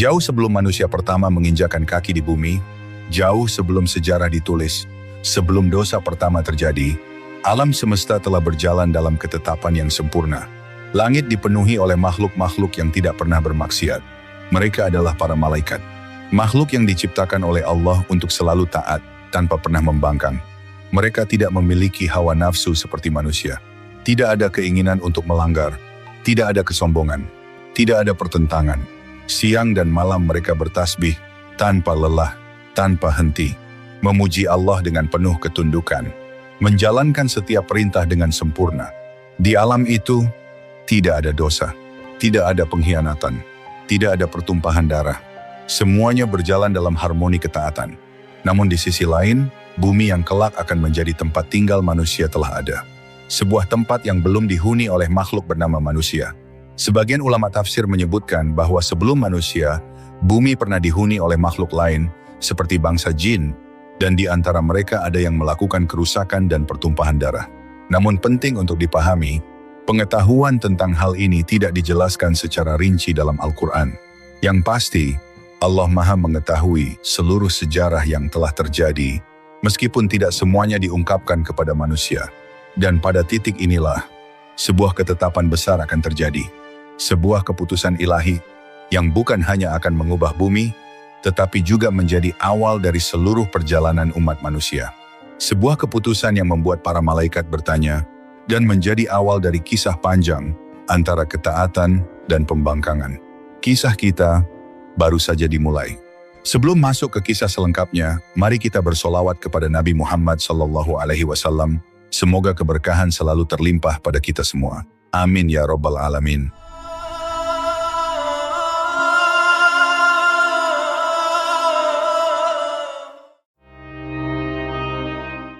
Jauh sebelum manusia pertama menginjakan kaki di bumi, jauh sebelum sejarah ditulis, sebelum dosa pertama terjadi, alam semesta telah berjalan dalam ketetapan yang sempurna. Langit dipenuhi oleh makhluk-makhluk yang tidak pernah bermaksiat. Mereka adalah para malaikat. Makhluk yang diciptakan oleh Allah untuk selalu taat, tanpa pernah membangkang. Mereka tidak memiliki hawa nafsu seperti manusia. Tidak ada keinginan untuk melanggar. Tidak ada kesombongan. Tidak ada pertentangan. Siang dan malam mereka bertasbih, tanpa lelah, tanpa henti. Memuji Allah dengan penuh ketundukan. Menjalankan setiap perintah dengan sempurna. Di alam itu, tidak ada dosa. Tidak ada pengkhianatan. Tidak ada pertumpahan darah. Semuanya berjalan dalam harmoni ketaatan. Namun di sisi lain, bumi yang kelak akan menjadi tempat tinggal manusia telah ada. Sebuah tempat yang belum dihuni oleh makhluk bernama manusia. Sebagian ulama tafsir menyebutkan bahwa sebelum manusia, bumi pernah dihuni oleh makhluk lain, seperti bangsa jin, dan di antara mereka ada yang melakukan kerusakan dan pertumpahan darah. Namun penting untuk dipahami, pengetahuan tentang hal ini tidak dijelaskan secara rinci dalam Al-Quran. Yang pasti, Allah Maha mengetahui seluruh sejarah yang telah terjadi, meskipun tidak semuanya diungkapkan kepada manusia. Dan pada titik inilah, sebuah ketetapan besar akan terjadi. Sebuah keputusan ilahi yang bukan hanya akan mengubah bumi, tetapi juga menjadi awal dari seluruh perjalanan umat manusia. Sebuah keputusan yang membuat para malaikat bertanya, dan menjadi awal dari kisah panjang antara ketaatan dan pembangkangan. Kisah kita baru saja dimulai. Sebelum masuk ke kisah selengkapnya, mari kita bersolawat kepada Nabi Muhammad SAW. Semoga keberkahan selalu terlimpah pada kita semua. Amin ya Rabbal Alamin.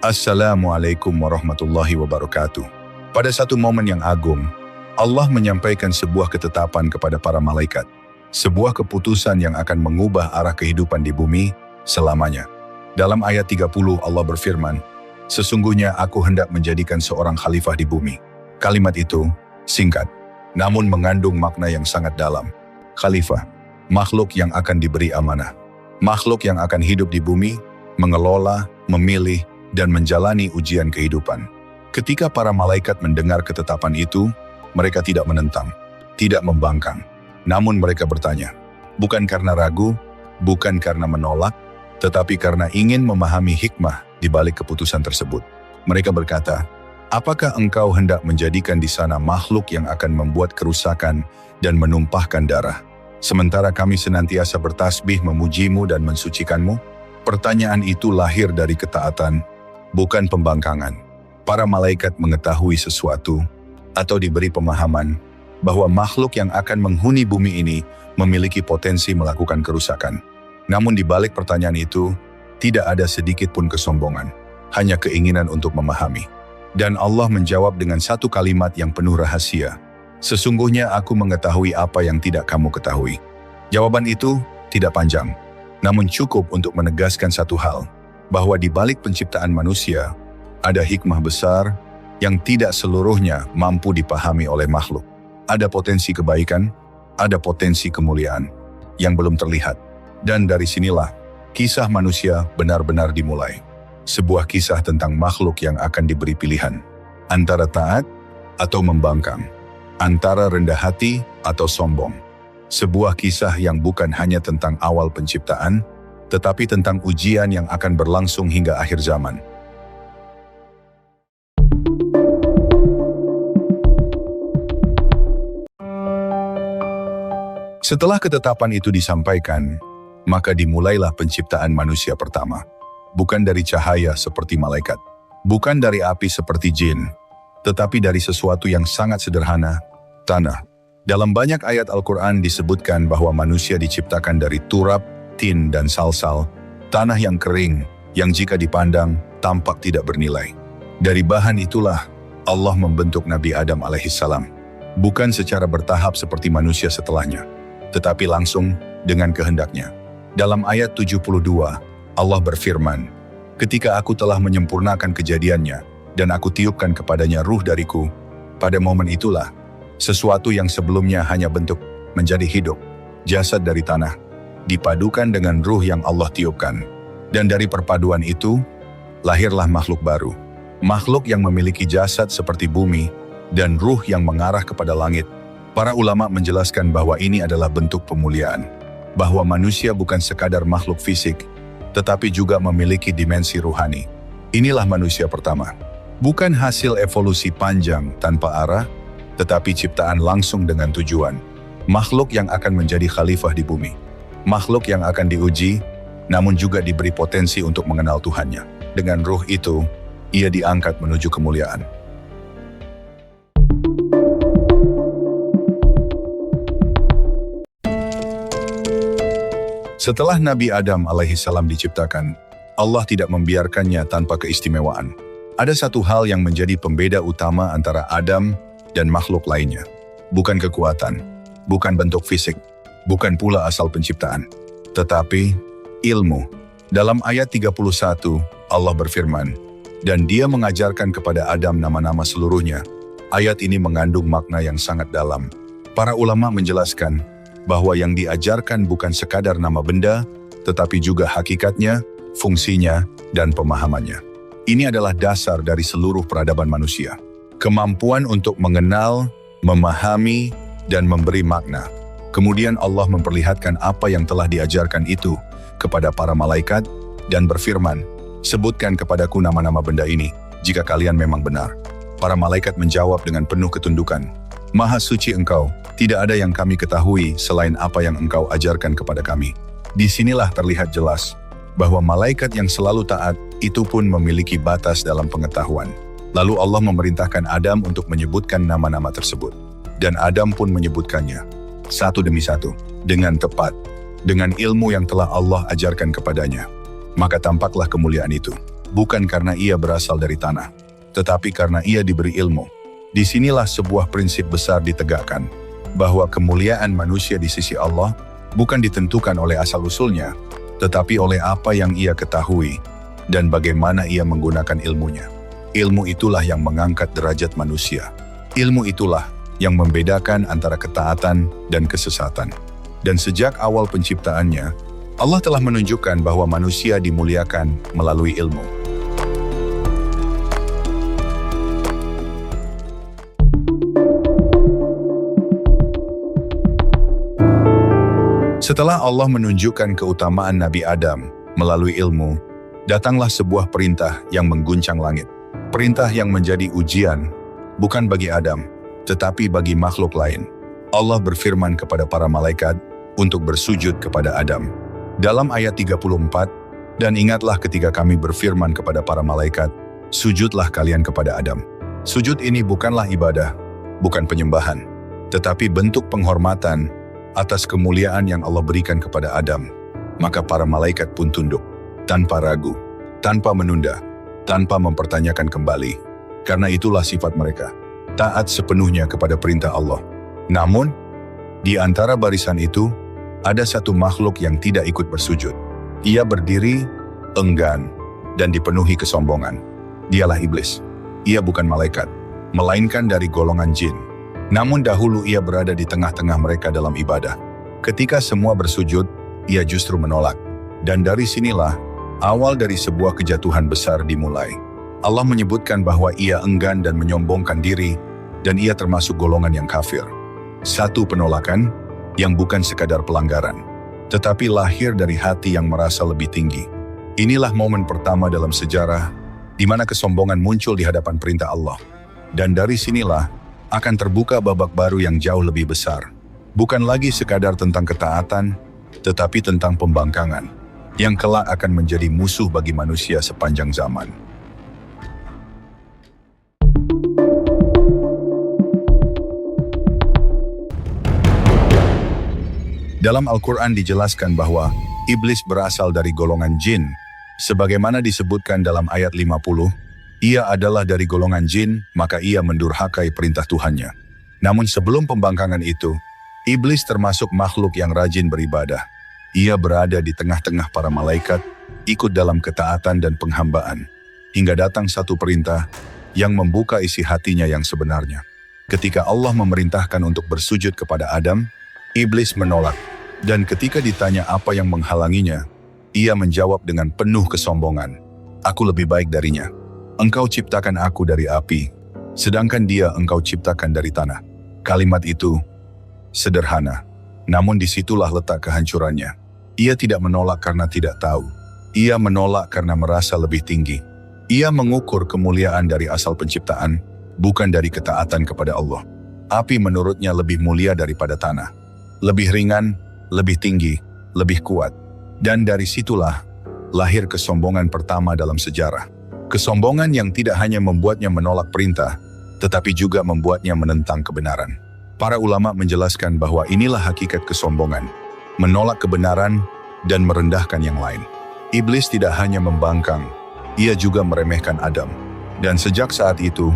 Assalamualaikum warahmatullahi wabarakatuh. Pada satu momen yang agung, Allah menyampaikan sebuah ketetapan kepada para malaikat. Sebuah keputusan yang akan mengubah arah kehidupan di bumi selamanya. Dalam ayat 30 Allah berfirman, "Sesungguhnya aku hendak menjadikan seorang khalifah di bumi." Kalimat itu singkat, namun mengandung makna yang sangat dalam. Khalifah, makhluk yang akan diberi amanah. Makhluk yang akan hidup di bumi, mengelola, memilih, dan menjalani ujian kehidupan. Ketika para malaikat mendengar ketetapan itu, mereka tidak menentang, tidak membangkang. Namun mereka bertanya, bukan karena ragu, bukan karena menolak, tetapi karena ingin memahami hikmah di balik keputusan tersebut. Mereka berkata, "Apakah engkau hendak menjadikan di sana makhluk yang akan membuat kerusakan dan menumpahkan darah, sementara kami senantiasa bertasbih memujimu dan mensucikanmu?" Pertanyaan itu lahir dari ketaatan, bukan pembangkangan. Para malaikat mengetahui sesuatu atau diberi pemahaman bahwa makhluk yang akan menghuni bumi ini memiliki potensi melakukan kerusakan. Namun di balik pertanyaan itu, tidak ada sedikit pun kesombongan, hanya keinginan untuk memahami. Dan Allah menjawab dengan satu kalimat yang penuh rahasia. "Sesungguhnya aku mengetahui apa yang tidak kamu ketahui." Jawaban itu tidak panjang, namun cukup untuk menegaskan satu hal, bahwa di balik penciptaan manusia, ada hikmah besar yang tidak seluruhnya mampu dipahami oleh makhluk. Ada potensi kebaikan, ada potensi kemuliaan yang belum terlihat. Dan dari sinilah, kisah manusia benar-benar dimulai. Sebuah kisah tentang makhluk yang akan diberi pilihan, antara taat atau membangkang, antara rendah hati atau sombong. Sebuah kisah yang bukan hanya tentang awal penciptaan, tetapi tentang ujian yang akan berlangsung hingga akhir zaman. Setelah ketetapan itu disampaikan, maka dimulailah penciptaan manusia pertama. Bukan dari cahaya seperti malaikat, bukan dari api seperti jin, tetapi dari sesuatu yang sangat sederhana, tanah. Dalam banyak ayat Al-Quran disebutkan bahwa manusia diciptakan dari turab, tin, dan salsal, tanah yang kering, yang jika dipandang, tampak tidak bernilai. Dari bahan itulah, Allah membentuk Nabi Adam alaihissalam. Bukan secara bertahap seperti manusia setelahnya, tetapi langsung dengan kehendaknya. Dalam ayat 72, Allah berfirman, "Ketika aku telah menyempurnakan kejadiannya, dan aku tiupkan kepadanya ruh dariku, pada momen itulah, sesuatu yang sebelumnya hanya bentuk menjadi hidup, jasad dari tanah, dipadukan dengan ruh yang Allah tiupkan. Dan dari perpaduan itu, lahirlah makhluk baru. Makhluk yang memiliki jasad seperti bumi dan ruh yang mengarah kepada langit. Para ulama menjelaskan bahwa ini adalah bentuk pemuliaan. Bahwa manusia bukan sekadar makhluk fisik, tetapi juga memiliki dimensi ruhani. Inilah manusia pertama. Bukan hasil evolusi panjang tanpa arah, tetapi ciptaan langsung dengan tujuan. Makhluk yang akan menjadi khalifah di bumi. Makhluk yang akan diuji, namun juga diberi potensi untuk mengenal Tuhannya. Dengan ruh itu, ia diangkat menuju kemuliaan. Setelah Nabi Adam alaihissalam diciptakan, Allah tidak membiarkannya tanpa keistimewaan. Ada satu hal yang menjadi pembeda utama antara Adam dan makhluk lainnya. Bukan kekuatan, bukan bentuk fisik, bukan pula asal penciptaan, tetapi ilmu. Dalam ayat 31, Allah berfirman, "Dan dia mengajarkan kepada Adam nama-nama seluruhnya." Ayat ini mengandung makna yang sangat dalam. Para ulama menjelaskan bahwa yang diajarkan bukan sekadar nama benda, tetapi juga hakikatnya, fungsinya, dan pemahamannya. Ini adalah dasar dari seluruh peradaban manusia. Kemampuan untuk mengenal, memahami, dan memberi makna. Kemudian Allah memperlihatkan apa yang telah diajarkan itu kepada para malaikat dan berfirman, "Sebutkan kepadaku nama-nama benda ini, jika kalian memang benar." Para malaikat menjawab dengan penuh ketundukan, "Maha suci Engkau, tidak ada yang kami ketahui selain apa yang Engkau ajarkan kepada kami." Disinilah terlihat jelas bahwa malaikat yang selalu taat itu pun memiliki batas dalam pengetahuan. Lalu Allah memerintahkan Adam untuk menyebutkan nama-nama tersebut. Dan Adam pun menyebutkannya, satu demi satu, dengan tepat, dengan ilmu yang telah Allah ajarkan kepadanya. Maka tampaklah kemuliaan itu, bukan karena ia berasal dari tanah, tetapi karena ia diberi ilmu. Disinilah sebuah prinsip besar ditegakkan, bahwa kemuliaan manusia di sisi Allah bukan ditentukan oleh asal-usulnya, tetapi oleh apa yang ia ketahui dan bagaimana ia menggunakan ilmunya. Ilmu itulah yang mengangkat derajat manusia. Ilmu itulah yang membedakan antara ketaatan dan kesesatan. Dan sejak awal penciptaannya, Allah telah menunjukkan bahwa manusia dimuliakan melalui ilmu. Setelah Allah menunjukkan keutamaan Nabi Adam melalui ilmu, datanglah sebuah perintah yang mengguncang langit. Perintah yang menjadi ujian, bukan bagi Adam, tetapi bagi makhluk lain. Allah berfirman kepada para malaikat untuk bersujud kepada Adam. Dalam ayat 34, "Dan ingatlah ketika kami berfirman kepada para malaikat, sujudlah kalian kepada Adam." Sujud ini bukanlah ibadah, bukan penyembahan, tetapi bentuk penghormatan atas kemuliaan yang Allah berikan kepada Adam. Maka para malaikat pun tunduk, tanpa ragu, tanpa menunda, tanpa mempertanyakan kembali. Karena itulah sifat mereka, taat sepenuhnya kepada perintah Allah. Namun, di antara barisan itu, ada satu makhluk yang tidak ikut bersujud. Ia berdiri, enggan, dan dipenuhi kesombongan. Dialah iblis. Ia bukan malaikat, melainkan dari golongan jin. Namun dahulu ia berada di tengah-tengah mereka dalam ibadah. Ketika semua bersujud, ia justru menolak. Dan dari sinilah, awal dari sebuah kejatuhan besar dimulai. Allah menyebutkan bahwa ia enggan dan menyombongkan diri, dan ia termasuk golongan yang kafir. Satu penolakan yang bukan sekadar pelanggaran, tetapi lahir dari hati yang merasa lebih tinggi. Inilah momen pertama dalam sejarah di mana kesombongan muncul di hadapan perintah Allah. Dan dari sinilah akan terbuka babak baru yang jauh lebih besar. Bukan lagi sekadar tentang ketaatan, tetapi tentang pembangkangan, yang kelak akan menjadi musuh bagi manusia sepanjang zaman. Dalam Al-Quran dijelaskan bahwa iblis berasal dari golongan jin, sebagaimana disebutkan dalam ayat 50, ia adalah dari golongan jin, maka ia mendurhakai perintah Tuhannya. Namun sebelum pembangkangan itu, iblis termasuk makhluk yang rajin beribadah. Ia berada di tengah-tengah para malaikat, ikut dalam ketaatan dan penghambaan, hingga datang satu perintah yang membuka isi hatinya yang sebenarnya. Ketika Allah memerintahkan untuk bersujud kepada Adam, iblis menolak Dan ketika ditanya apa yang menghalanginya, ia menjawab dengan penuh kesombongan, "Aku lebih baik darinya. Engkau ciptakan aku dari api, sedangkan dia engkau ciptakan dari tanah." Kalimat itu sederhana, namun disitulah letak kehancurannya. Ia tidak menolak karena tidak tahu. Ia menolak karena merasa lebih tinggi. Ia mengukur kemuliaan dari asal penciptaan, bukan dari ketaatan kepada Allah. Api menurutnya lebih mulia daripada tanah. Lebih ringan, lebih tinggi, lebih kuat. Dan dari situlah lahir kesombongan pertama dalam sejarah. Kesombongan yang tidak hanya membuatnya menolak perintah, tetapi juga membuatnya menentang kebenaran. Para ulama menjelaskan bahwa inilah hakikat kesombongan, menolak kebenaran dan merendahkan yang lain. Iblis tidak hanya membangkang, ia juga meremehkan Adam. Dan sejak saat itu,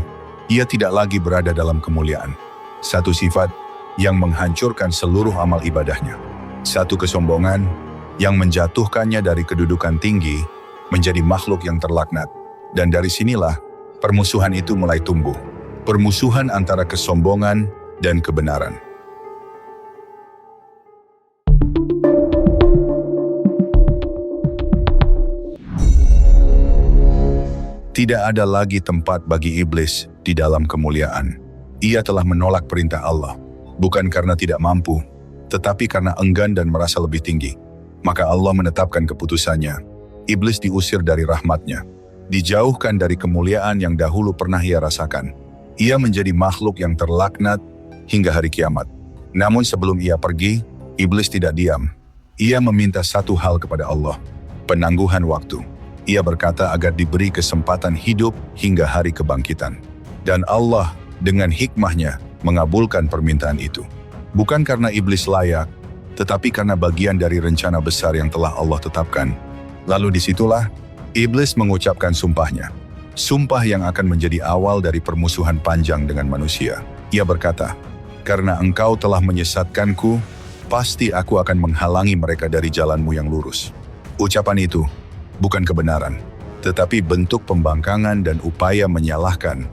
ia tidak lagi berada dalam kemuliaan. Satu sifat yang menghancurkan seluruh amal ibadahnya. Satu kesombongan yang menjatuhkannya dari kedudukan tinggi menjadi makhluk yang terlaknat. Dan dari sinilah permusuhan itu mulai tumbuh. Permusuhan antara kesombongan dan kebenaran. Tidak ada lagi tempat bagi iblis di dalam kemuliaan. Ia telah menolak perintah Allah, bukan karena tidak mampu, tetapi karena enggan dan merasa lebih tinggi. Maka Allah menetapkan keputusannya. Iblis diusir dari rahmatnya, dijauhkan dari kemuliaan yang dahulu pernah ia rasakan. Ia menjadi makhluk yang terlaknat hingga hari kiamat. Namun sebelum ia pergi, iblis tidak diam. Ia meminta satu hal kepada Allah, penangguhan waktu. Ia berkata agar diberi kesempatan hidup hingga hari kebangkitan. Dan Allah dengan hikmahnya mengabulkan permintaan itu. Bukan karena iblis layak, tetapi karena bagian dari rencana besar yang telah Allah tetapkan. Lalu disitulah iblis mengucapkan sumpahnya. Sumpah yang akan menjadi awal dari permusuhan panjang dengan manusia. Ia berkata, "Karena engkau telah menyesatkanku, pasti aku akan menghalangi mereka dari jalanmu yang lurus." Ucapan itu bukan kebenaran, tetapi bentuk pembangkangan dan upaya menyalahkan.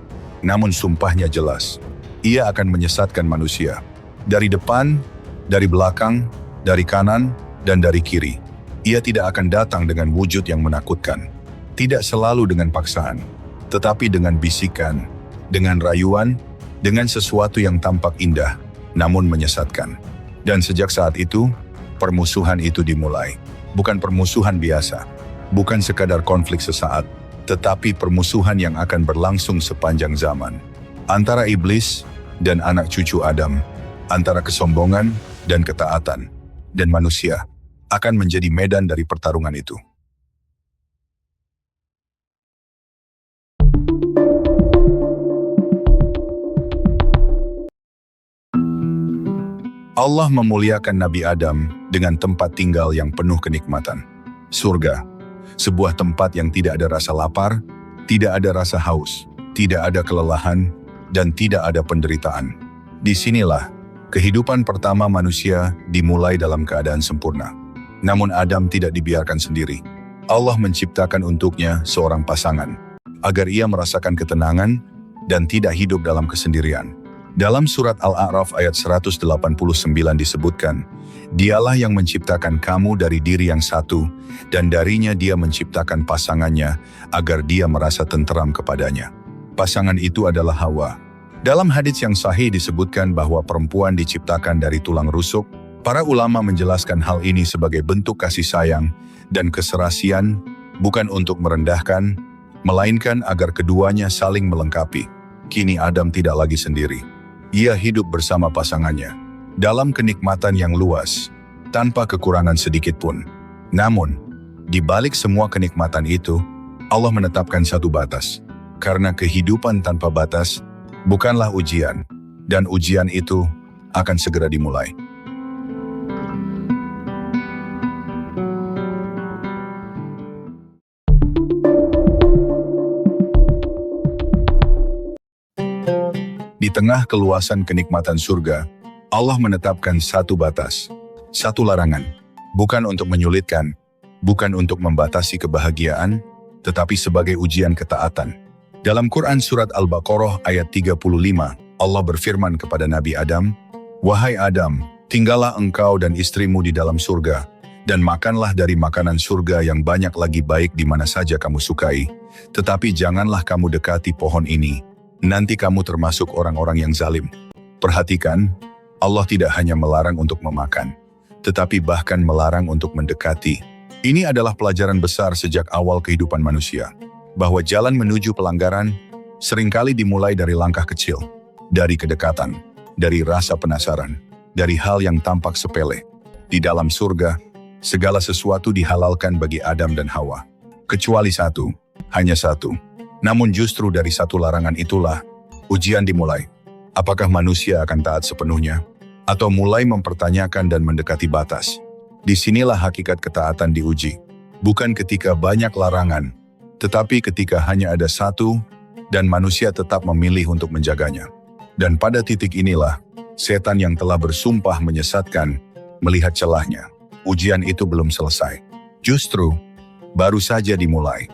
Namun sumpahnya jelas. Ia akan menyesatkan manusia. Dari depan, dari belakang, dari kanan, dan dari kiri. Ia tidak akan datang dengan wujud yang menakutkan. Tidak selalu dengan paksaan, tetapi dengan bisikan, dengan rayuan, dengan sesuatu yang tampak indah, namun menyesatkan. Dan sejak saat itu, permusuhan itu dimulai. Bukan permusuhan biasa, bukan sekadar konflik sesaat, tetapi permusuhan yang akan berlangsung sepanjang zaman. Antara iblis dan anak cucu Adam, antara kesombongan dan ketaatan, dan manusia akan menjadi medan dari pertarungan itu. Allah memuliakan Nabi Adam dengan tempat tinggal yang penuh kenikmatan. Surga, sebuah tempat yang tidak ada rasa lapar, tidak ada rasa haus, tidak ada kelelahan, dan tidak ada penderitaan. Disinilah kehidupan pertama manusia dimulai dalam keadaan sempurna. Namun Adam tidak dibiarkan sendiri. Allah menciptakan untuknya seorang pasangan, agar ia merasakan ketenangan dan tidak hidup dalam kesendirian. Dalam surat Al-A'raf ayat 189 disebutkan, "Dialah yang menciptakan kamu dari diri yang satu, dan darinya dia menciptakan pasangannya, agar dia merasa tenteram kepadanya." Pasangan itu adalah Hawa. Dalam hadits yang sahih disebutkan bahwa perempuan diciptakan dari tulang rusuk. Para ulama menjelaskan hal ini sebagai bentuk kasih sayang dan keserasian, bukan untuk merendahkan, melainkan agar keduanya saling melengkapi. Kini Adam tidak lagi sendiri. Ia hidup bersama pasangannya, dalam kenikmatan yang luas, tanpa kekurangan sedikit pun. Namun, di balik semua kenikmatan itu, Allah menetapkan satu batas. Karena kehidupan tanpa batas bukanlah ujian, dan ujian itu akan segera dimulai. Di tengah keluasan kenikmatan surga, Allah menetapkan satu batas, satu larangan, bukan untuk menyulitkan, bukan untuk membatasi kebahagiaan, tetapi sebagai ujian ketaatan. Dalam Quran Surat Al-Baqarah ayat 35, Allah berfirman kepada Nabi Adam, "Wahai Adam, Tinggallah engkau dan istrimu di dalam surga, dan makanlah dari makanan surga yang banyak lagi baik di mana saja kamu sukai. Tetapi janganlah kamu dekati pohon ini, nanti kamu termasuk orang-orang yang zalim. Perhatikan, Allah tidak hanya melarang untuk memakan, tetapi bahkan melarang untuk mendekati. Ini adalah pelajaran besar sejak awal kehidupan manusia, bahwa jalan menuju pelanggaran seringkali dimulai dari langkah kecil, dari kedekatan, dari rasa penasaran, dari hal yang tampak sepele. Di dalam surga, segala sesuatu dihalalkan bagi Adam dan Hawa. Kecuali satu, hanya satu. Namun justru dari satu larangan itulah, ujian dimulai. Apakah manusia akan taat sepenuhnya? Atau mulai mempertanyakan dan mendekati batas? Disinilah hakikat ketaatan diuji. Bukan ketika banyak larangan, tetapi ketika hanya ada satu, dan manusia tetap memilih untuk menjaganya. Dan pada titik inilah, setan yang telah bersumpah menyesatkan, melihat celahnya. Ujian itu belum selesai. Justru, baru saja dimulai.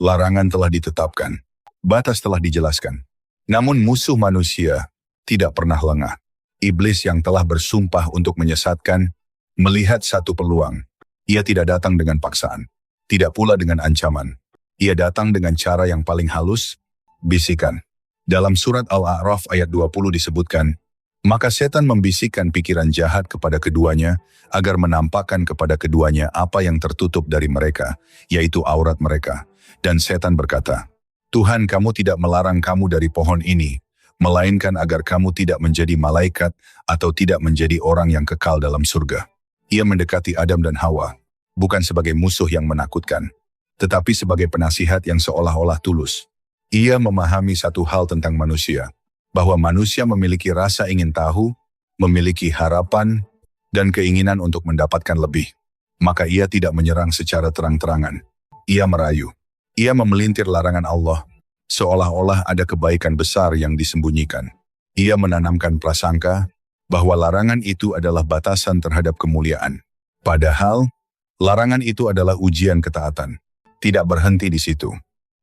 Larangan telah ditetapkan. Batas telah dijelaskan. Namun musuh manusia tidak pernah lengah. Iblis yang telah bersumpah untuk menyesatkan, melihat satu peluang. Ia tidak datang dengan paksaan, tidak pula dengan ancaman. Ia datang dengan cara yang paling halus, bisikan. Dalam surat Al-A'raf ayat 20 disebutkan, maka setan membisikkan pikiran jahat kepada keduanya, agar menampakkan kepada keduanya apa yang tertutup dari mereka, yaitu aurat mereka. Dan setan berkata, Tuhan kamu tidak melarang kamu dari pohon ini, melainkan agar kamu tidak menjadi malaikat atau tidak menjadi orang yang kekal dalam surga. Ia mendekati Adam dan Hawa, bukan sebagai musuh yang menakutkan, tetapi sebagai penasihat yang seolah-olah tulus. Ia memahami satu hal tentang manusia, bahwa manusia memiliki rasa ingin tahu, memiliki harapan, dan keinginan untuk mendapatkan lebih. Maka ia tidak menyerang secara terang-terangan. Ia merayu. Ia memelintir larangan Allah, seolah-olah ada kebaikan besar yang disembunyikan. Ia menanamkan prasangka bahwa larangan itu adalah batasan terhadap kemuliaan. Padahal, larangan itu adalah ujian ketaatan. Tidak berhenti di situ.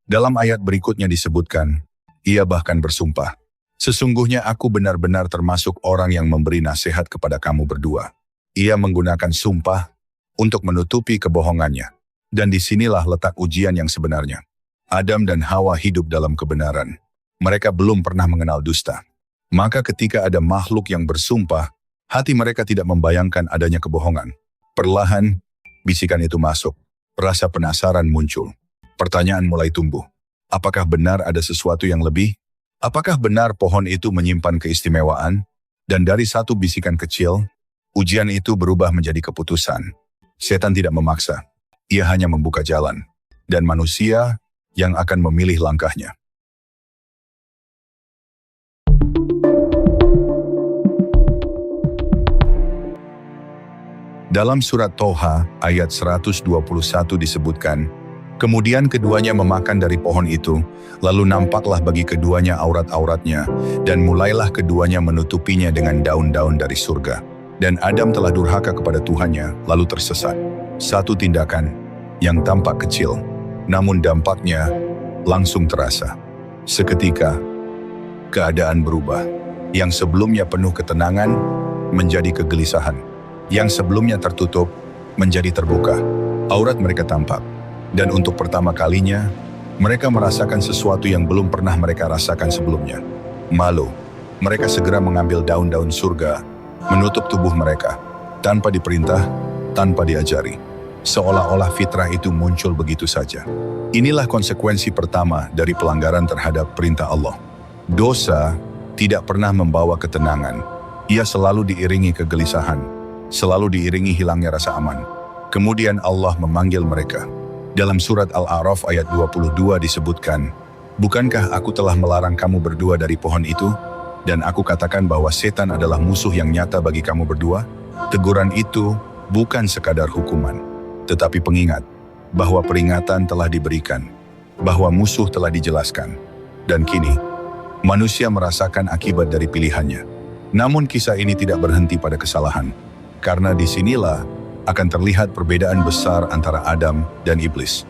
Dalam ayat berikutnya disebutkan, ia bahkan bersumpah, sesungguhnya aku benar-benar termasuk orang yang memberi nasihat kepada kamu berdua. Ia menggunakan sumpah untuk menutupi kebohongannya. Dan disinilah letak ujian yang sebenarnya. Adam dan Hawa hidup dalam kebenaran. Mereka belum pernah mengenal dusta. Maka ketika ada makhluk yang bersumpah, hati mereka tidak membayangkan adanya kebohongan. Perlahan, bisikan itu masuk. Rasa penasaran muncul. Pertanyaan mulai tumbuh. Apakah benar ada sesuatu yang lebih? Apakah benar pohon itu menyimpan keistimewaan? Dan dari satu bisikan kecil, ujian itu berubah menjadi keputusan. Setan tidak memaksa. Ia hanya membuka jalan. Dan manusia yang akan memilih langkahnya. Dalam surat Toha ayat 121 disebutkan, kemudian keduanya memakan dari pohon itu, lalu nampaklah bagi keduanya aurat-auratnya, dan mulailah keduanya menutupinya dengan daun-daun dari surga. Dan Adam telah durhaka kepada Tuhannya, lalu tersesat. Satu tindakan yang tampak kecil, namun dampaknya langsung terasa. Seketika, keadaan berubah. Yang sebelumnya penuh ketenangan, menjadi kegelisahan. Yang sebelumnya tertutup, menjadi terbuka. Aurat mereka tampak. Dan untuk pertama kalinya, mereka merasakan sesuatu yang belum pernah mereka rasakan sebelumnya. Malu. Mereka segera mengambil daun-daun surga, menutup tubuh mereka, tanpa diperintah, tanpa diajari. Seolah-olah fitrah itu muncul begitu saja. Inilah konsekuensi pertama dari pelanggaran terhadap perintah Allah. Dosa tidak pernah membawa ketenangan. Ia selalu diiringi kegelisahan, selalu diiringi hilangnya rasa aman. Kemudian Allah memanggil mereka. Dalam surat Al-A'raf ayat 22 disebutkan, bukankah aku telah melarang kamu berdua dari pohon itu? Dan aku katakan bahwa setan adalah musuh yang nyata bagi kamu berdua? Teguran itu bukan sekadar hukuman, tetapi pengingat bahwa peringatan telah diberikan, bahwa musuh telah dijelaskan. Dan kini, manusia merasakan akibat dari pilihannya. Namun kisah ini tidak berhenti pada kesalahan, karena disinilah akan terlihat perbedaan besar antara Adam dan iblis.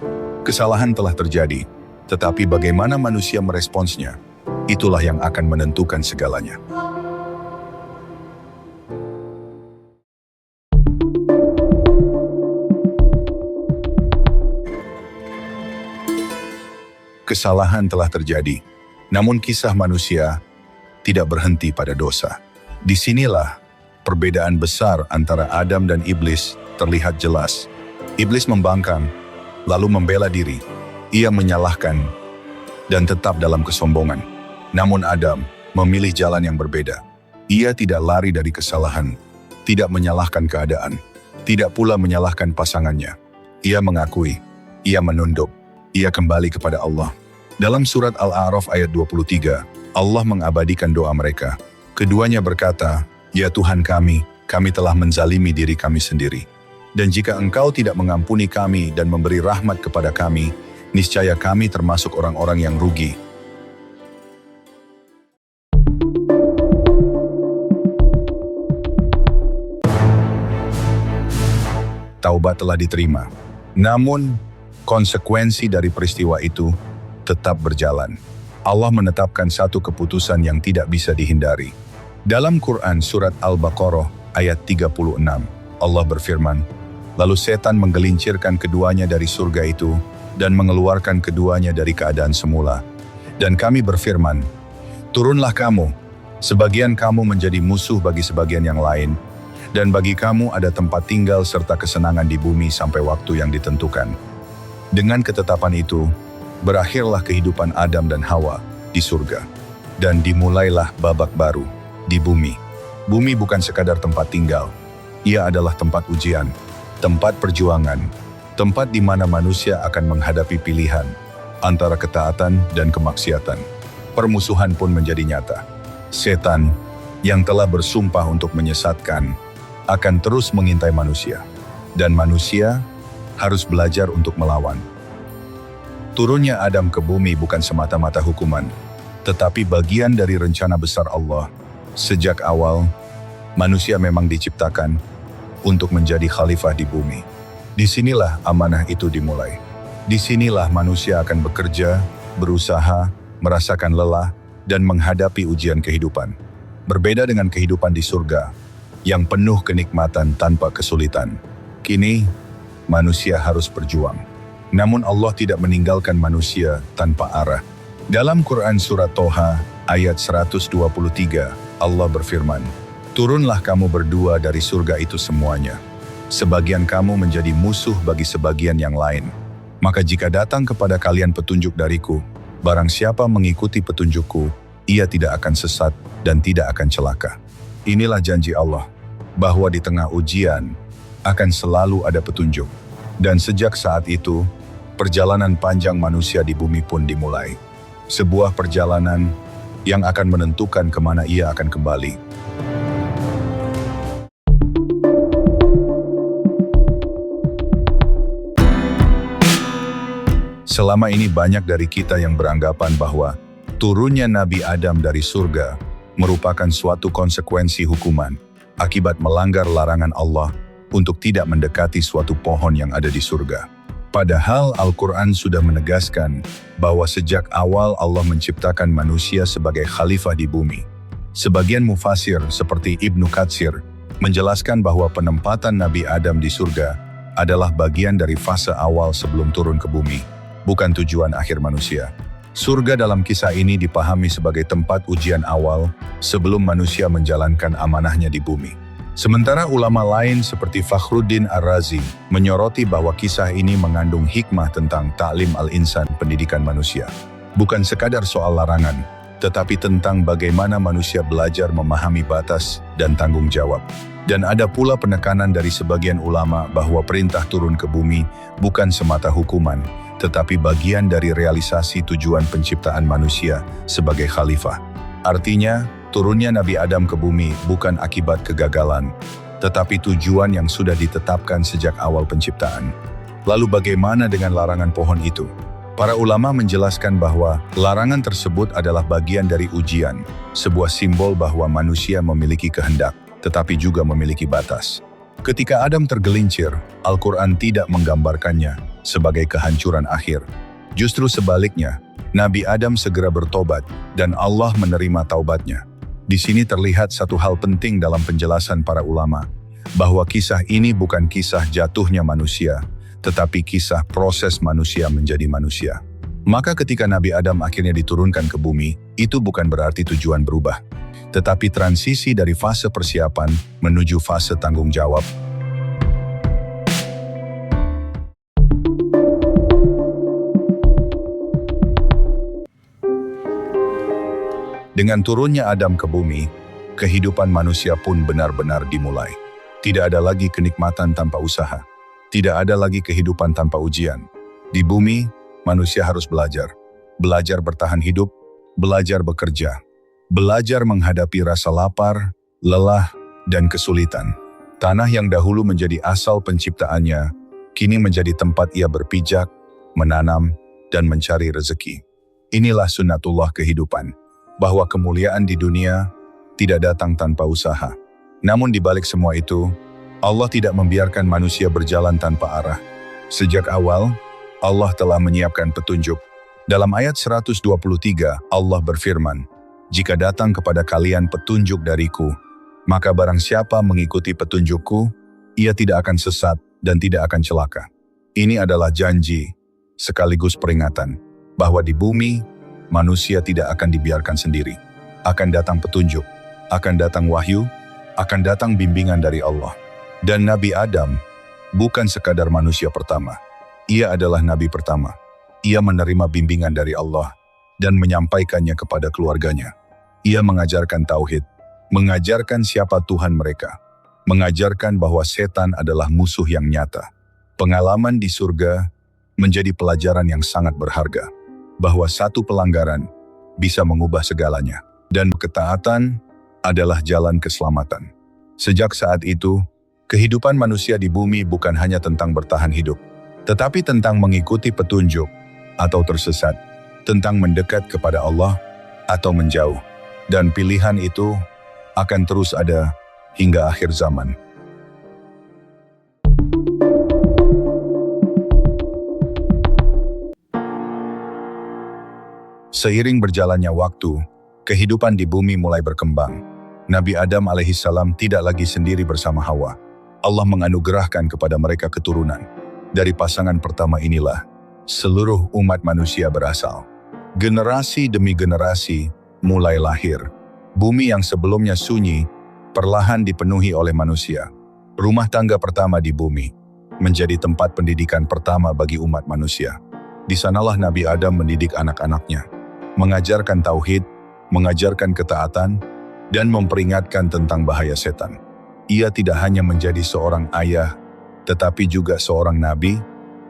Kesalahan telah terjadi, tetapi bagaimana manusia meresponsnya, itulah yang akan menentukan segalanya. Kesalahan telah terjadi, namun kisah manusia tidak berhenti pada dosa. Disinilah perbedaan besar antara Adam dan iblis terlihat jelas. Iblis membangkang, lalu membela diri. Ia menyalahkan dan tetap dalam kesombongan. Namun Adam memilih jalan yang berbeda. Ia tidak lari dari kesalahan, tidak menyalahkan keadaan, tidak pula menyalahkan pasangannya. Ia mengakui, ia menunduk, ia kembali kepada Allah. Dalam surat Al-A'raf ayat 23, Allah mengabadikan doa mereka. Keduanya berkata, "Ya Tuhan kami telah menzalimi diri kami sendiri. Dan jika Engkau tidak mengampuni kami dan memberi rahmat kepada kami, niscaya kami termasuk orang-orang yang rugi." Taubat telah diterima. Namun, konsekuensi dari peristiwa itu tetap berjalan. Allah menetapkan satu keputusan yang tidak bisa dihindari. Dalam Quran surat Al-Baqarah ayat 36, Allah berfirman, "Lalu setan menggelincirkan keduanya dari surga itu dan mengeluarkan keduanya dari keadaan semula. Dan kami berfirman, turunlah kamu, sebagian kamu menjadi musuh bagi sebagian yang lain, dan bagi kamu ada tempat tinggal serta kesenangan di bumi sampai waktu yang ditentukan." Dengan ketetapan itu, berakhirlah kehidupan Adam dan Hawa di surga. Dan dimulailah babak baru di bumi. Bumi bukan sekadar tempat tinggal. Ia adalah tempat ujian, tempat perjuangan, tempat di mana manusia akan menghadapi pilihan antara ketaatan dan kemaksiatan. Permusuhan pun menjadi nyata. Setan yang telah bersumpah untuk menyesatkan akan terus mengintai manusia. Dan manusia harus belajar untuk melawan. Turunnya Adam ke bumi bukan semata-mata hukuman, tetapi bagian dari rencana besar Allah. Sejak awal, manusia memang diciptakan untuk menjadi khalifah di bumi. Disinilah amanah itu dimulai. Disinilah manusia akan bekerja, berusaha, merasakan lelah, dan menghadapi ujian kehidupan. Berbeda dengan kehidupan di surga, yang penuh kenikmatan tanpa kesulitan. Kini, manusia harus berjuang. Namun Allah tidak meninggalkan manusia tanpa arah. Dalam Quran Surat Toha ayat 123, Allah berfirman, "Turunlah kamu berdua dari surga itu semuanya. Sebagian kamu menjadi musuh bagi sebagian yang lain. Maka jika datang kepada kalian petunjuk dariku, barang siapa mengikuti petunjukku, ia tidak akan sesat dan tidak akan celaka." Inilah janji Allah, bahwa di tengah ujian akan selalu ada petunjuk. Dan sejak saat itu, perjalanan panjang manusia di bumi pun dimulai. Sebuah perjalanan yang akan menentukan kemana ia akan kembali. Selama ini banyak dari kita yang beranggapan bahwa turunnya Nabi Adam dari surga merupakan suatu konsekuensi hukuman akibat melanggar larangan Allah untuk tidak mendekati suatu pohon yang ada di surga. Padahal Al-Quran sudah menegaskan bahwa sejak awal Allah menciptakan manusia sebagai khalifah di bumi. Sebagian mufasir seperti Ibnu Katsir menjelaskan bahwa penempatan Nabi Adam di surga adalah bagian dari fase awal sebelum turun ke bumi, bukan tujuan akhir manusia. Surga dalam kisah ini dipahami sebagai tempat ujian awal sebelum manusia menjalankan amanahnya di bumi. Sementara ulama lain seperti Fakhruddin Ar-Razi menyoroti bahwa kisah ini mengandung hikmah tentang ta'lim al-insan, pendidikan manusia. Bukan sekadar soal larangan, tetapi tentang bagaimana manusia belajar memahami batas dan tanggung jawab. Dan ada pula penekanan dari sebagian ulama bahwa perintah turun ke bumi bukan semata hukuman, tetapi bagian dari realisasi tujuan penciptaan manusia sebagai khalifah. Artinya, turunnya Nabi Adam ke bumi bukan akibat kegagalan, tetapi tujuan yang sudah ditetapkan sejak awal penciptaan. Lalu bagaimana dengan larangan pohon itu? Para ulama menjelaskan bahwa larangan tersebut adalah bagian dari ujian, sebuah simbol bahwa manusia memiliki kehendak, tetapi juga memiliki batas. Ketika Adam tergelincir, Al-Quran tidak menggambarkannya sebagai kehancuran akhir. Justru sebaliknya, Nabi Adam segera bertobat dan Allah menerima taubatnya. Di sini terlihat satu hal penting dalam penjelasan para ulama, bahwa kisah ini bukan kisah jatuhnya manusia, tetapi kisah proses manusia menjadi manusia. Maka ketika Nabi Adam akhirnya diturunkan ke bumi, itu bukan berarti tujuan berubah, tetapi transisi dari fase persiapan menuju fase tanggung jawab. Dengan turunnya Adam ke bumi, kehidupan manusia pun benar-benar dimulai. Tidak ada lagi kenikmatan tanpa usaha. Tidak ada lagi kehidupan tanpa ujian. Di bumi, manusia harus belajar. Belajar bertahan hidup, belajar bekerja. Belajar menghadapi rasa lapar, lelah, dan kesulitan. Tanah yang dahulu menjadi asal penciptaannya, kini menjadi tempat ia berpijak, menanam, dan mencari rezeki. Inilah sunnatullah kehidupan, bahwa kemuliaan di dunia tidak datang tanpa usaha. Namun di balik semua itu, Allah tidak membiarkan manusia berjalan tanpa arah. Sejak awal, Allah telah menyiapkan petunjuk. Dalam ayat 123, Allah berfirman, "Jika datang kepada kalian petunjuk dariku, maka barang siapa mengikuti petunjukku, ia tidak akan sesat dan tidak akan celaka." Ini adalah janji, sekaligus peringatan, bahwa di bumi, manusia tidak akan dibiarkan sendiri. Akan datang petunjuk, akan datang wahyu, akan datang bimbingan dari Allah. Dan Nabi Adam bukan sekadar manusia pertama. Ia adalah Nabi pertama. Ia menerima bimbingan dari Allah dan menyampaikannya kepada keluarganya. Ia mengajarkan tauhid, mengajarkan siapa Tuhan mereka, mengajarkan bahwa setan adalah musuh yang nyata. Pengalaman di surga menjadi pelajaran yang sangat berharga, bahwa satu pelanggaran bisa mengubah segalanya, dan ketaatan adalah jalan keselamatan. Sejak saat itu, kehidupan manusia di bumi bukan hanya tentang bertahan hidup, tetapi tentang mengikuti petunjuk atau tersesat, tentang mendekat kepada Allah atau menjauh, dan pilihan itu akan terus ada hingga akhir zaman. Seiring berjalannya waktu, kehidupan di bumi mulai berkembang. Nabi Adam alaihissalam tidak lagi sendiri bersama Hawa. Allah menganugerahkan kepada mereka keturunan. Dari pasangan pertama inilah, seluruh umat manusia berasal. Generasi demi generasi mulai lahir. Bumi yang sebelumnya sunyi, perlahan dipenuhi oleh manusia. Rumah tangga pertama di bumi menjadi tempat pendidikan pertama bagi umat manusia. Di sanalah Nabi Adam mendidik anak-anaknya, mengajarkan tauhid, mengajarkan ketaatan, dan memperingatkan tentang bahaya setan. Ia tidak hanya menjadi seorang ayah, tetapi juga seorang nabi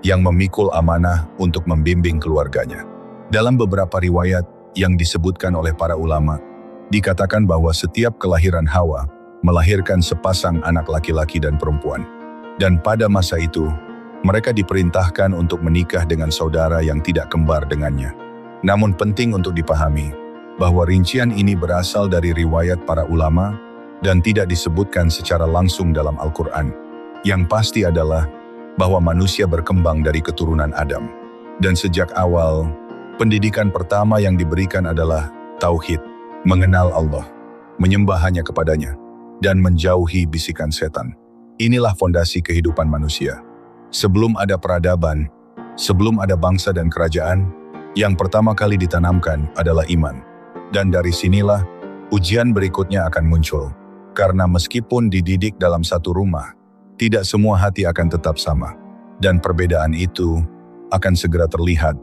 yang memikul amanah untuk membimbing keluarganya. Dalam beberapa riwayat yang disebutkan oleh para ulama, dikatakan bahwa setiap kelahiran Hawa melahirkan sepasang anak laki-laki dan perempuan. Dan pada masa itu, mereka diperintahkan untuk menikah dengan saudara yang tidak kembar dengannya. Namun penting untuk dipahami bahwa rincian ini berasal dari riwayat para ulama dan tidak disebutkan secara langsung dalam Al-Quran. Yang pasti adalah bahwa manusia berkembang dari keturunan Adam. Dan sejak awal, pendidikan pertama yang diberikan adalah tauhid, mengenal Allah, menyembah hanya kepadanya, dan menjauhi bisikan setan. Inilah fondasi kehidupan manusia. Sebelum ada peradaban, sebelum ada bangsa dan kerajaan, yang pertama kali ditanamkan adalah iman. Dan dari sinilah ujian berikutnya akan muncul. Karena meskipun dididik dalam satu rumah, tidak semua hati akan tetap sama. Dan perbedaan itu akan segera terlihat.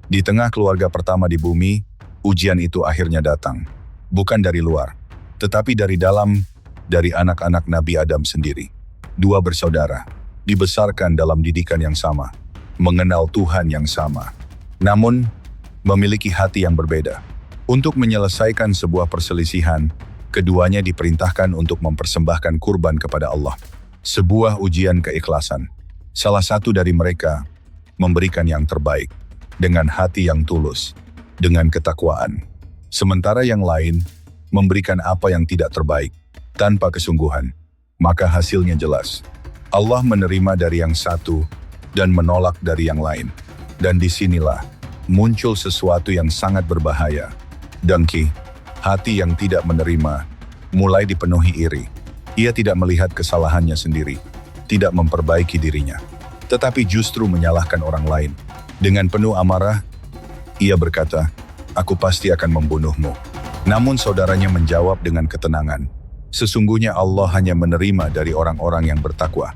Di tengah keluarga pertama di bumi, ujian itu akhirnya datang. Bukan dari luar, tetapi dari dalam, dari anak-anak Nabi Adam sendiri. Dua bersaudara, dibesarkan dalam didikan yang sama, mengenal Tuhan yang sama, namun memiliki hati yang berbeda. Untuk menyelesaikan sebuah perselisihan, keduanya diperintahkan untuk mempersembahkan kurban kepada Allah. Sebuah ujian keikhlasan. Salah satu dari mereka memberikan yang terbaik, dengan hati yang tulus, dengan ketakwaan. Sementara yang lain memberikan apa yang tidak terbaik, tanpa kesungguhan, maka hasilnya jelas. Allah menerima dari yang satu dan menolak dari yang lain. Dan disinilah muncul sesuatu yang sangat berbahaya. Dengki, hati yang tidak menerima, mulai dipenuhi iri. Ia tidak melihat kesalahannya sendiri, tidak memperbaiki dirinya, tetapi justru menyalahkan orang lain. Dengan penuh amarah, ia berkata, "Aku pasti akan membunuhmu." Namun saudaranya menjawab dengan ketenangan, "Sesungguhnya Allah hanya menerima dari orang-orang yang bertakwa.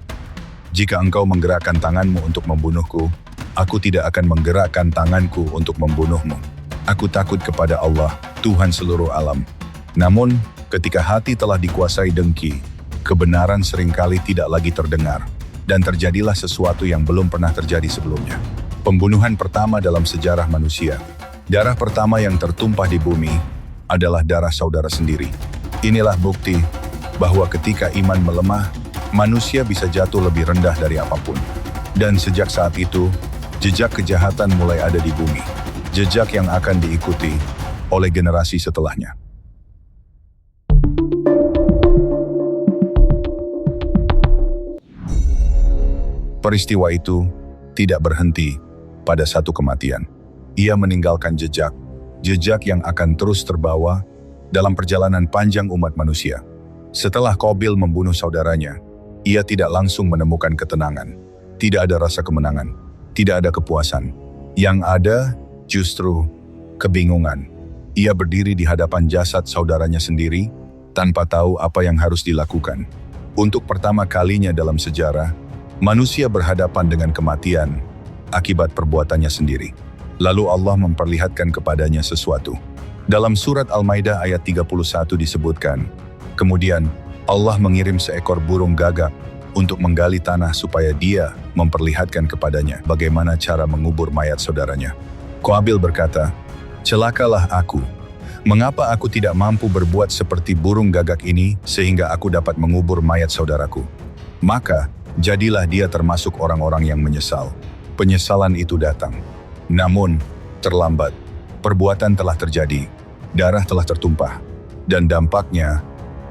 Jika engkau menggerakkan tanganmu untuk membunuhku, aku tidak akan menggerakkan tanganku untuk membunuhmu. Aku takut kepada Allah, Tuhan seluruh alam." Namun, ketika hati telah dikuasai dengki, kebenaran seringkali tidak lagi terdengar, dan terjadilah sesuatu yang belum pernah terjadi sebelumnya. Pembunuhan pertama dalam sejarah manusia. Darah pertama yang tertumpah di bumi adalah darah saudara sendiri. Inilah bukti bahwa ketika iman melemah, manusia bisa jatuh lebih rendah dari apapun. Dan sejak saat itu, jejak kejahatan mulai ada di bumi. Jejak yang akan diikuti oleh generasi setelahnya. Peristiwa itu tidak berhenti pada satu kematian. Ia meninggalkan jejak yang akan terus terbawa dalam perjalanan panjang umat manusia. Setelah Qabil membunuh saudaranya, ia tidak langsung menemukan ketenangan. Tidak ada rasa kemenangan, tidak ada kepuasan. Yang ada justru kebingungan. Ia berdiri di hadapan jasad saudaranya sendiri, tanpa tahu apa yang harus dilakukan. Untuk pertama kalinya dalam sejarah, manusia berhadapan dengan kematian akibat perbuatannya sendiri. Lalu Allah memperlihatkan kepadanya sesuatu. Dalam surat Al-Maidah ayat 31 disebutkan, kemudian Allah mengirim seekor burung gagak untuk menggali tanah supaya dia memperlihatkan kepadanya bagaimana cara mengubur mayat saudaranya. Qabil berkata, "Celakalah aku. Mengapa aku tidak mampu berbuat seperti burung gagak ini sehingga aku dapat mengubur mayat saudaraku?" Maka, jadilah dia termasuk orang-orang yang menyesal. Penyesalan itu datang. Namun, terlambat. Perbuatan telah terjadi, darah telah tertumpah, dan dampaknya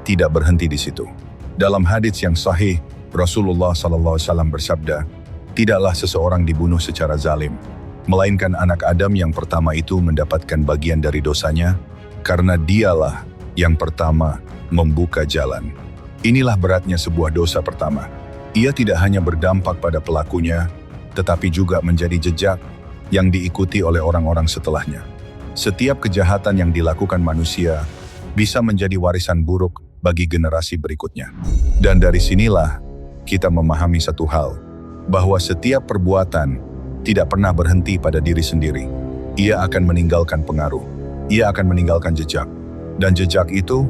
tidak berhenti di situ. Dalam hadits yang sahih, Rasulullah SAW bersabda, "Tidaklah seseorang dibunuh secara zalim, melainkan anak Adam yang pertama itu mendapatkan bagian dari dosanya, karena dialah yang pertama membuka jalan." Inilah beratnya sebuah dosa pertama. Ia tidak hanya berdampak pada pelakunya, tetapi juga menjadi jejak yang diikuti oleh orang-orang setelahnya. Setiap kejahatan yang dilakukan manusia bisa menjadi warisan buruk bagi generasi berikutnya. Dan dari sinilah kita memahami satu hal, bahwa setiap perbuatan tidak pernah berhenti pada diri sendiri. Ia akan meninggalkan pengaruh, ia akan meninggalkan jejak, dan jejak itu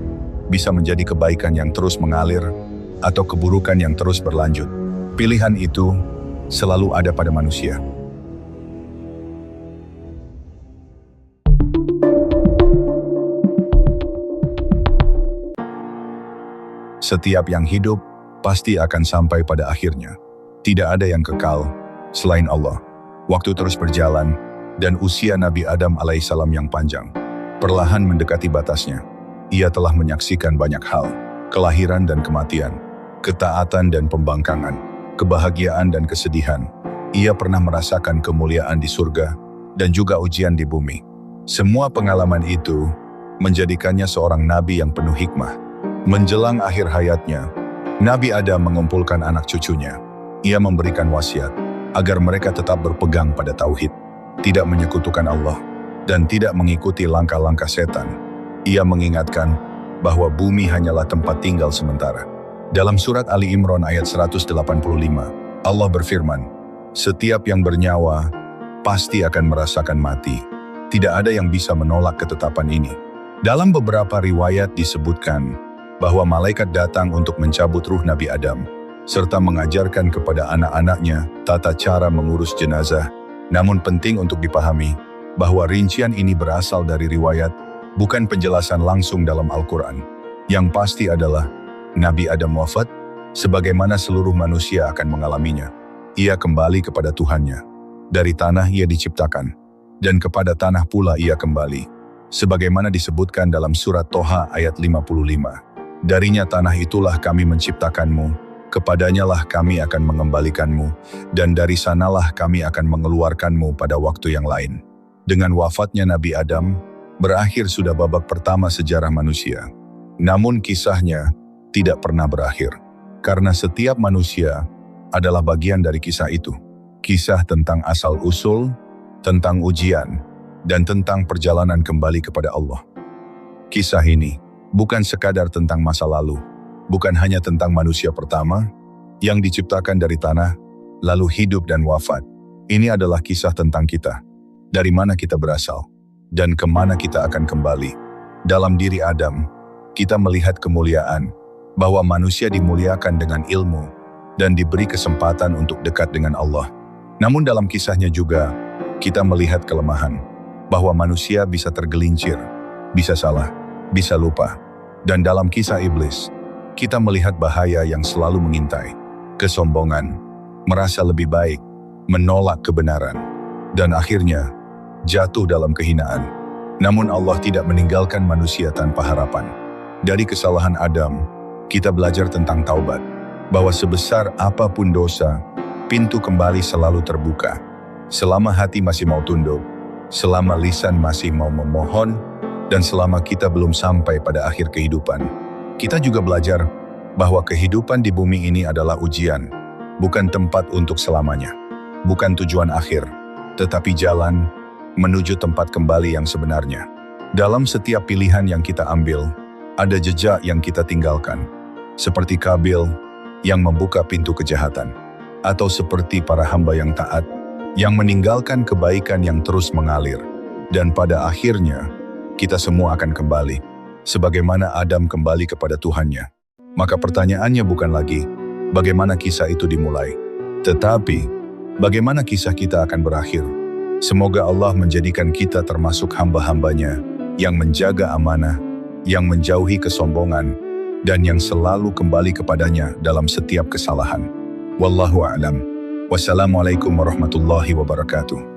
bisa menjadi kebaikan yang terus mengalir atau keburukan yang terus berlanjut. Pilihan itu selalu ada pada manusia. Setiap yang hidup pasti akan sampai pada akhirnya. Tidak ada yang kekal selain Allah. Waktu terus berjalan, dan usia Nabi Adam alaihissalam yang panjang perlahan mendekati batasnya. Ia telah menyaksikan banyak hal, kelahiran dan kematian, ketaatan dan pembangkangan, kebahagiaan dan kesedihan. Ia pernah merasakan kemuliaan di surga dan juga ujian di bumi. Semua pengalaman itu menjadikannya seorang nabi yang penuh hikmah. Menjelang akhir hayatnya, Nabi Adam mengumpulkan anak cucunya. Ia memberikan wasiat agar mereka tetap berpegang pada tauhid, tidak menyekutukan Allah, dan tidak mengikuti langkah-langkah setan. Ia mengingatkan bahwa bumi hanyalah tempat tinggal sementara. Dalam surat Ali Imran ayat 185, Allah berfirman, "Setiap yang bernyawa pasti akan merasakan mati. Tidak ada yang bisa menolak ketetapan ini." Dalam beberapa riwayat disebutkan bahwa malaikat datang untuk mencabut ruh Nabi Adam, serta mengajarkan kepada anak-anaknya tata cara mengurus jenazah. Namun penting untuk dipahami bahwa rincian ini berasal dari riwayat, bukan penjelasan langsung dalam Al-Quran. Yang pasti adalah, Nabi Adam wafat, sebagaimana seluruh manusia akan mengalaminya. Ia kembali kepada Tuhannya. Dari tanah ia diciptakan, dan kepada tanah pula ia kembali. Sebagaimana disebutkan dalam surat Toha ayat 55. Darinya tanah itulah kami menciptakanmu, kepadanyalah kami akan mengembalikanmu, dan dari sanalah kami akan mengeluarkanmu pada waktu yang lain. Dengan wafatnya Nabi Adam, berakhir sudah babak pertama sejarah manusia. Namun kisahnya tidak pernah berakhir, karena setiap manusia adalah bagian dari kisah itu. Kisah tentang asal-usul, tentang ujian, dan tentang perjalanan kembali kepada Allah. Kisah ini bukan sekadar tentang masa lalu, bukan hanya tentang manusia pertama yang diciptakan dari tanah, lalu hidup dan wafat. Ini adalah kisah tentang kita, dari mana kita berasal, dan kemana kita akan kembali. Dalam diri Adam, kita melihat kemuliaan, bahwa manusia dimuliakan dengan ilmu, dan diberi kesempatan untuk dekat dengan Allah. Namun dalam kisahnya juga, kita melihat kelemahan, bahwa manusia bisa tergelincir, bisa salah, bisa lupa. Dan dalam kisah iblis, kita melihat bahaya yang selalu mengintai, kesombongan, merasa lebih baik, menolak kebenaran, dan akhirnya jatuh dalam kehinaan. Namun Allah tidak meninggalkan manusia tanpa harapan. Dari kesalahan Adam, kita belajar tentang taubat, bahwa sebesar apapun dosa, pintu kembali selalu terbuka. Selama hati masih mau tunduk, selama lisan masih mau memohon, dan selama kita belum sampai pada akhir kehidupan. Kita juga belajar bahwa kehidupan di bumi ini adalah ujian, bukan tempat untuk selamanya, bukan tujuan akhir, tetapi jalan menuju tempat kembali yang sebenarnya. Dalam setiap pilihan yang kita ambil, ada jejak yang kita tinggalkan, seperti Kabil yang membuka pintu kejahatan, atau seperti para hamba yang taat, yang meninggalkan kebaikan yang terus mengalir. Dan pada akhirnya, kita semua akan kembali, sebagaimana Adam kembali kepada Tuhannya. Maka pertanyaannya bukan lagi, bagaimana kisah itu dimulai, tetapi, bagaimana kisah kita akan berakhir. Semoga Allah menjadikan kita termasuk hamba-hambanya, yang menjaga amanah, yang menjauhi kesombongan, dan yang selalu kembali kepadanya dalam setiap kesalahan. Wallahu a'lam. Wassalamualaikum warahmatullahi wabarakatuh.